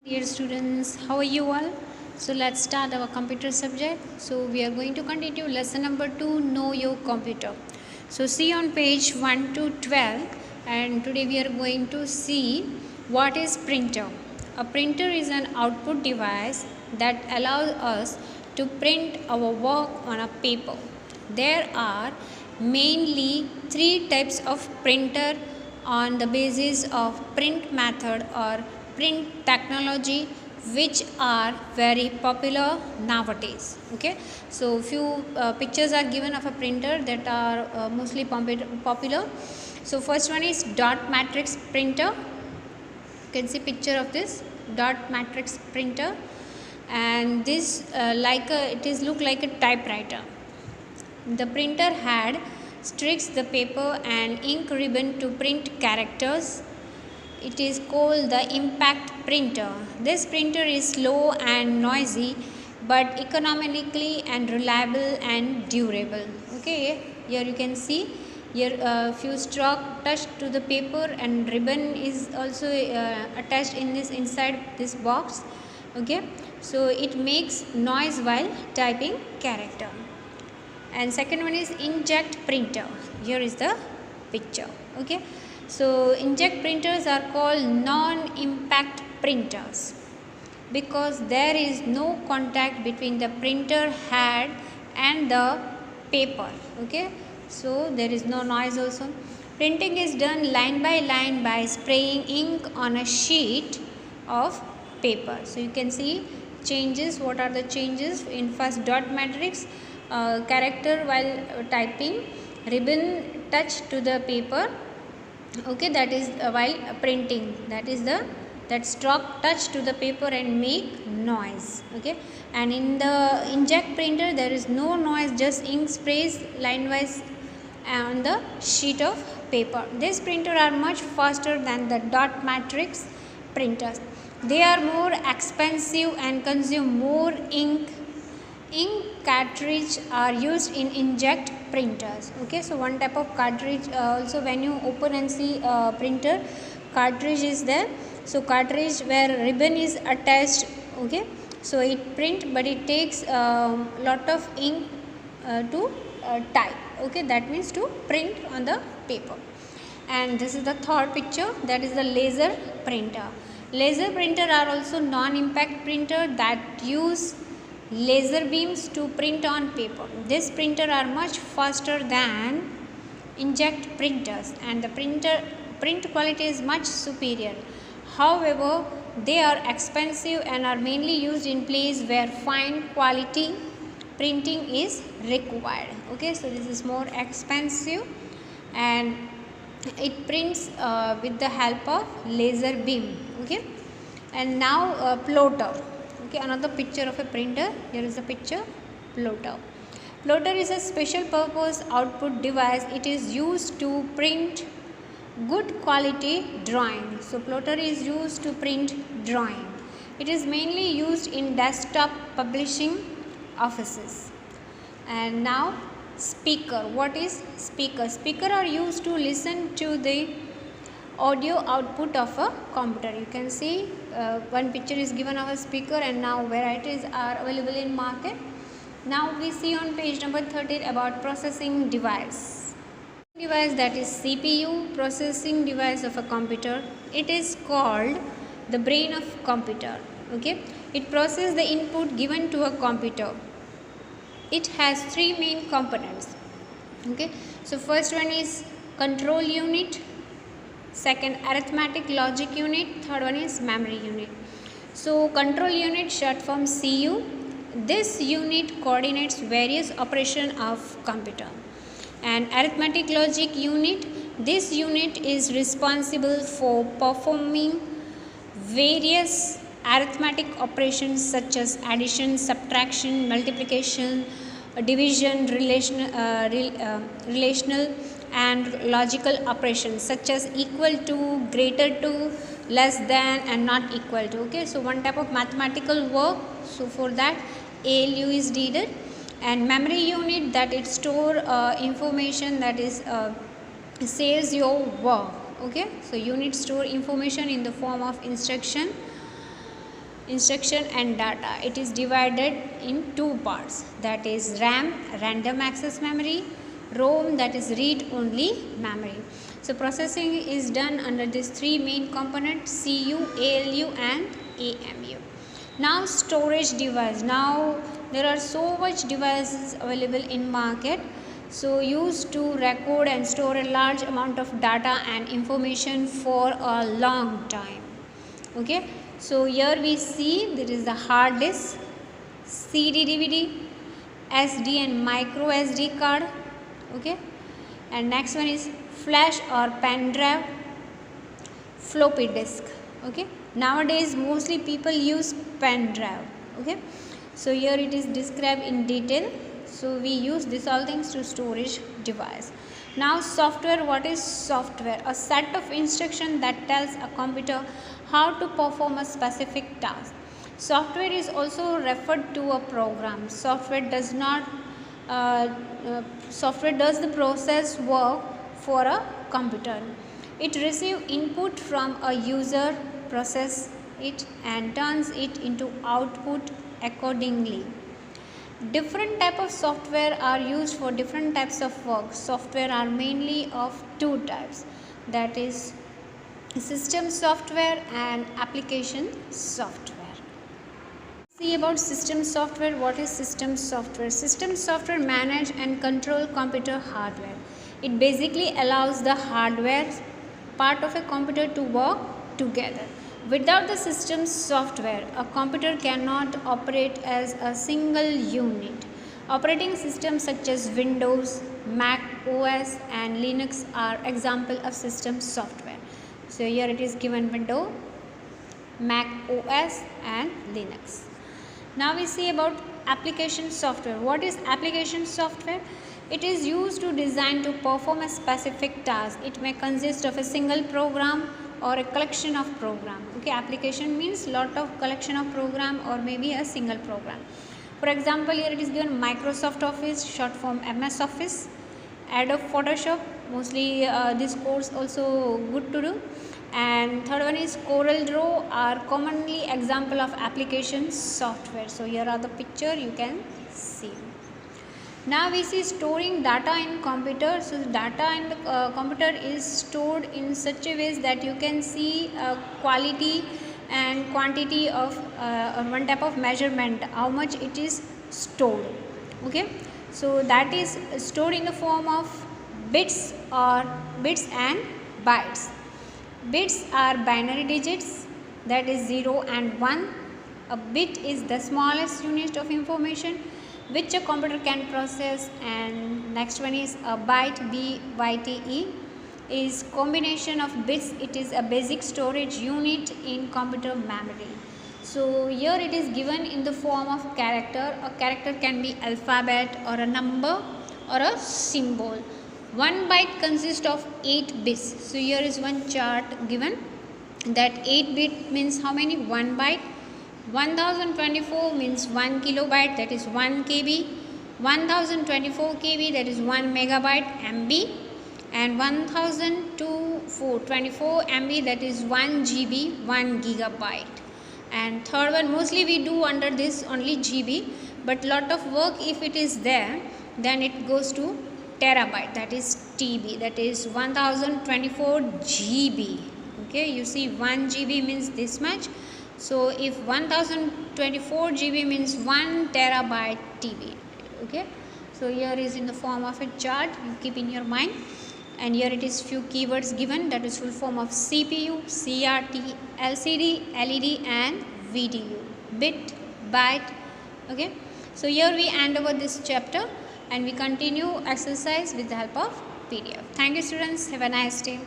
Dear students, how are you all? So let's start our computer subject. So we are going to continue lesson number 2, Know Your Computer. So see on page 1 to 12, and today we are going to see what is printer. A printer is an output device that allows us to print our work on a paper. There are mainly three types of printer on the basis of print method or print technology, which are very popular nowadays. Okay, so few pictures are given of a printer that are mostly popular. So first one is dot matrix printer. You can see picture of this dot matrix printer, and this it is look like a typewriter. The printer head streaks the paper and ink ribbon to print characters. It is called the impact printer. This printer is slow and noisy but economically and reliable and durable. Okay, here you can see here a few stroke touched to the paper, and ribbon is also attached in this inside this box. Okay, so it makes noise while typing character. And second one is inkjet printer. Here is the picture. Okay, so inkjet printers are called non-impact printers because there is no contact between the printer head and the paper. Okay, so there is no noise also. Printing is done line by line by spraying ink on a sheet of paper. So you can see changes. What are the changes in first dot matrix? Character while typing, ribbon touch to the paper. Okay, that is while printing, that is the that stroke touch to the paper and make noise. Okay, and in the inkjet printer there is no noise, just ink sprays line wise on the sheet of paper. These printers are much faster than the dot matrix printers. They are more expensive and consume more ink. Ink cartridge are used in inkjet printers. Okay, so one type of cartridge also when you open and see printer, cartridge is there. So cartridge where ribbon is attached. Okay, so it print but it takes lot of ink to type. Okay, that means to print on the paper. And this is the third picture, that is the laser printer. Laser printer are also non-impact printer that use laser beams to print on paper. These printers are much faster than inkjet printers, and the print quality is much superior. However, they are expensive and are mainly used in places where fine quality printing is required. Okay, so this is more expensive and it prints with the help of laser beam. Okay, and now plotter. Okay, another picture of a printer. Here is a picture, plotter. Plotter is a special purpose output device. It is used to print good quality drawing. So plotter is used to print drawing. It is mainly used in desktop publishing offices. And now speaker. What is speaker? Speaker are used to listen to the audio output of a computer. You can see one picture is given of a speaker, and now varieties are available in market. Now we see on page number 13 about processing device. Device, that is CPU, processing device of a computer. It is called the brain of computer. Okay, it processes the input given to a computer. It has three main components. Okay, so first one is control unit, second arithmetic logic unit, third one is memory unit. So control unit, short form CU. This unit coordinates various operations of computer. And arithmetic logic unit, this unit is responsible for performing various arithmetic operations such as addition, subtraction, multiplication, division, relational and logical operations such as equal to, greater to, less than and not equal to. Okay, so one type of mathematical work. So for that ALU is needed. And memory unit, that it store information, that is saves your work. Okay, so unit store information in the form of instruction instruction and data. It is divided in two parts, that is RAM, random access memory, ROM, that is read only memory. So processing is done under these three main components, CU, ALU and AMU. Now storage device. Now there are so much devices available in market, so used to record and store a large amount of data and information for a long time. Okay, so here we see there is the hard disk, CD, DVD, SD and micro SD card. Okay, and next one is flash or pen drive, floppy disk. Okay, nowadays mostly people use pen drive. Okay, so here it is described in detail. So we use these all things to storage device. Now software. What is software? A set of instructions that tells a computer how to perform a specific task. Software is also referred to a program. Software does the process work for a computer. It receives input from a user, process it and turns it into output accordingly. Different type of software are used for different types of work. Software are mainly of two types, that is system software and application software. See about system software. What is system software? System software manage and control computer hardware. It basically allows the hardware part of a computer to work together. Without the system software, a computer cannot operate as a single unit. Operating systems such as Windows, Mac OS and Linux are example of system software. So here it is given Windows, Mac OS and Linux. Now we see about application software. What is application software? It is used to design to perform a specific task. It may consist of a single program or a collection of program. Okay, application means lot of collection of program or maybe a single program. For example, here it is given Microsoft Office, short form MS Office, Adobe Photoshop, mostly this course also good to do, and third one is Corel Draw are commonly example of application software. So here are the picture you can see. Now we see storing data in computer. So data in the computer is stored in such a ways that you can see quality and quantity of one type of measurement, how much it is stored. Okay, so that is stored in the form of bits or bits and bytes. Bits are binary digits, that is 0 and 1. A bit is the smallest unit of information which a computer can process, and next one is a byte, BYTE is combination of bits. It is a basic storage unit in computer memory. So here it is given in the form of character. A character can be alphabet or a number or a symbol. One byte consists of 8 bits. So here is one chart given that 8 bit means how many? 1 byte. 1024 means 1 kilobyte, that is 1 KB. 1024 KB, that is 1 megabyte MB, and 1024 MB, that is 1 GB, 1 gigabyte. And third one, mostly we do under this only GB, but lot of work if it is there, then it goes to terabyte, that is TB, that is 1024 GB. Okay, you see 1 GB means this much. So if 1024 GB means 1 terabyte TB. Okay, so here is in the form of a chart, you keep in your mind, and here it is few keywords given, that is full form of CPU, CRT, LCD, LED and VDU, bit, byte. Okay, so here we end over this chapter and we continue exercise with the help of PDF. Thank you students, have a nice day.